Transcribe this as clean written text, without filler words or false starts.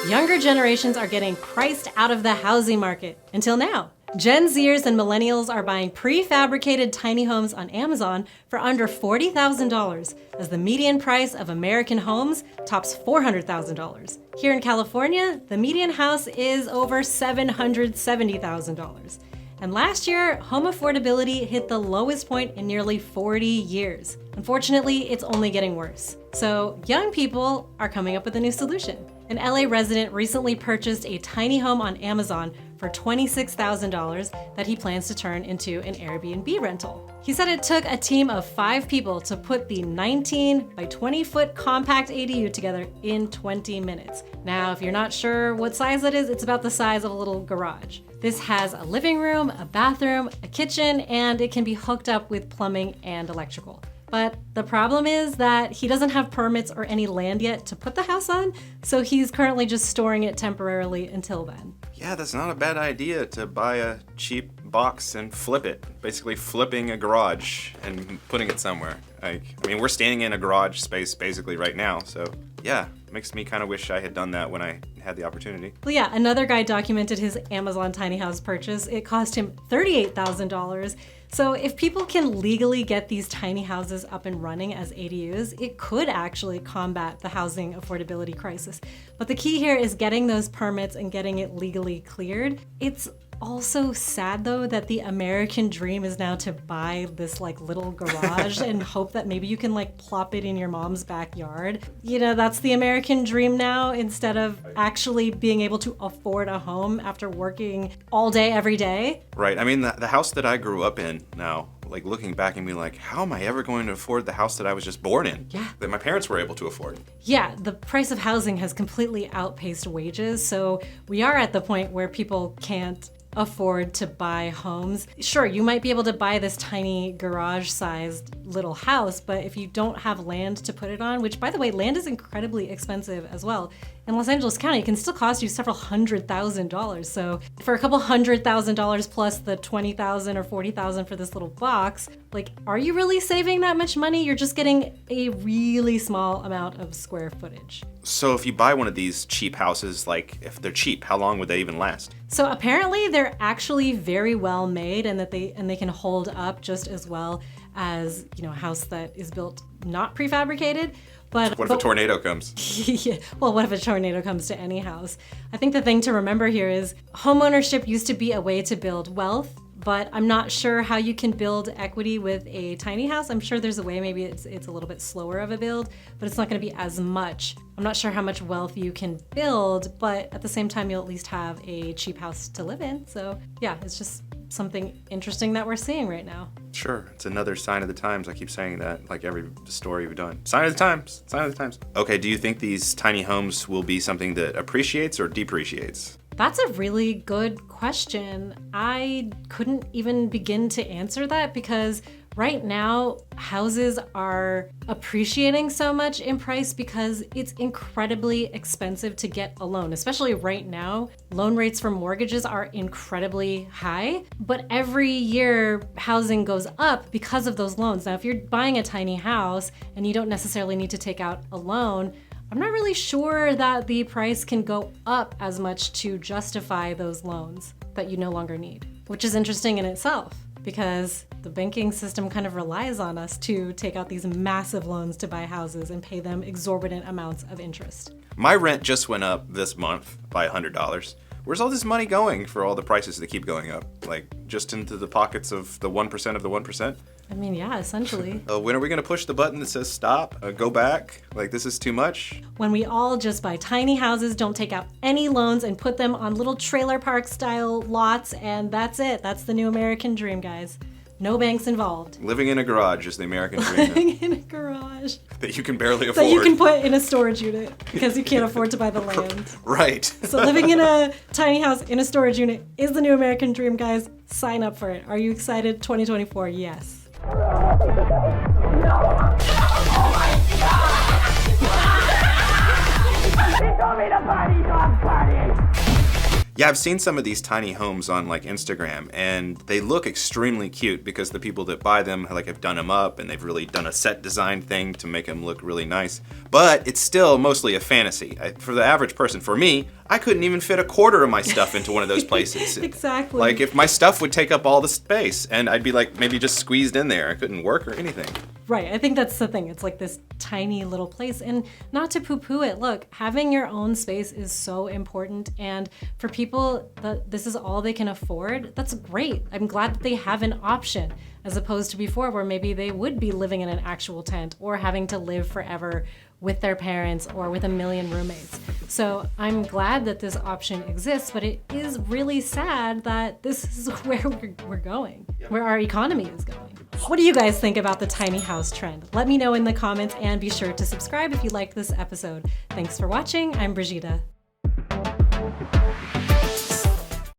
Younger generations are getting priced out of the housing market. Until now. Gen Zers and Millennials are buying prefabricated tiny homes on Amazon for under $40,000, as the median price of American homes tops $400,000. Here in California, the median house is over $770,000. And last year, home affordability hit the lowest point in nearly 40 years. Unfortunately, it's only getting worse. So young people are coming up with a new solution. An LA resident recently purchased a tiny home on Amazon for $26,000 that he plans to turn into an Airbnb rental. He said it took a team of 5 people to put the 19 by 20 foot compact ADU together in 20 minutes. Now, if you're not sure what size it is, it's about the size of a little garage. This has a living room, a bathroom, a kitchen, and it can be hooked up with plumbing and electrical. But the problem is that he doesn't have permits or any land yet to put the house on, so he's currently just storing it temporarily until then. Yeah, that's not a bad idea to buy a cheap box and flip it. Basically flipping a garage and putting it somewhere. We're standing in a garage space basically right now, so yeah, it makes me kind of wish I had done that when I had the opportunity. Well, yeah, another guy documented his Amazon tiny house purchase. It cost him $38,000. So if people can legally get these tiny houses up and running as ADUs, it could actually combat the housing affordability crisis. But the key here is getting those permits and getting it legally cleared. It's also sad though that the American dream is now to buy this little garage and hope that maybe you can plop it in your mom's backyard. You know, that's the American dream now, instead of actually being able to afford a home after working all day every day. Right. I mean, the house that I grew up in now, looking back and being how am I ever going to afford the house that I was just born in? Yeah. That my parents were able to afford. Yeah, the price of housing has completely outpaced wages, so we are at the point where people can't afford to buy homes. Sure, you might be able to buy this tiny garage-sized little house, but if you don't have land to put it on, which by the way, land is incredibly expensive as well. In Los Angeles County, it can still cost you several $100,000. So for a couple $100,000 plus the $20,000 or $40,000 for this little box, are you really saving that much money? You're just getting a really small amount of square footage. So if you buy one of these cheap houses, if they're cheap, how long would they even last? So apparently they're actually very well made, and they can hold up just as well as, a house that is built not prefabricated. But what if a tornado comes? Yeah, well, what if a tornado comes to any house? I think the thing to remember here is homeownership used to be a way to build wealth, but I'm not sure how you can build equity with a tiny house. I'm sure there's a way, maybe it's a little bit slower of a build, but it's not gonna be as much. I'm not sure how much wealth you can build, but at the same time, you'll at least have a cheap house to live in. So yeah, it's just something interesting that we're seeing right now. Sure, it's another sign of the times. I keep saying that, every story we've done. Sign of the times, sign of the times. Okay, do you think these tiny homes will be something that appreciates or depreciates? That's a really good question. I couldn't even begin to answer that because right now, houses are appreciating so much in price because it's incredibly expensive to get a loan. Especially right now, loan rates for mortgages are incredibly high, but every year housing goes up because of those loans. Now, if you're buying a tiny house and you don't necessarily need to take out a loan, I'm not really sure that the price can go up as much to justify those loans that you no longer need, which is interesting in itself because the banking system kind of relies on us to take out these massive loans to buy houses and pay them exorbitant amounts of interest. My rent just went up this month by $100. Where's all this money going for all the prices that keep going up? Just into the pockets of the 1% of the 1%? I mean, yeah, essentially. When are we going to push the button that says stop, go back? This is too much? When we all just buy tiny houses, don't take out any loans, and put them on little trailer park style lots, and that's it. That's the new American dream, guys. No banks involved. Living in a garage is the American dream. Living in a garage. That you can barely afford. That you can put in a storage unit because you can't afford to buy the land. Right. So living in a tiny house in a storage unit is the new American dream, guys. Sign up for it. Are you excited? 2024, yes. Yeah, I've seen some of these tiny homes on like Instagram, and they look extremely cute because the people that buy them like have done them up and they've really done a set design thing to make them look really nice. But it's still mostly a fantasy. For the average person, for me, I couldn't even fit a quarter of my stuff into one of those places. Exactly. Like if my stuff would take up all the space and I'd be like maybe just squeezed in there. I couldn't work or anything. Right, I think that's the thing. It's like this tiny little place, and not to poo-poo it, look, having your own space is so important, and for people that this is all they can afford, that's great. I'm glad that they have an option, as opposed to before where maybe they would be living in an actual tent or having to live forever with their parents or with a million roommates. So I'm glad that this option exists, but it is really sad that this is where we're going, where our economy is going. What do you guys think about the tiny house trend? Let me know in the comments, and be sure to subscribe if you liked this episode. Thanks for watching. I'm Brigitte.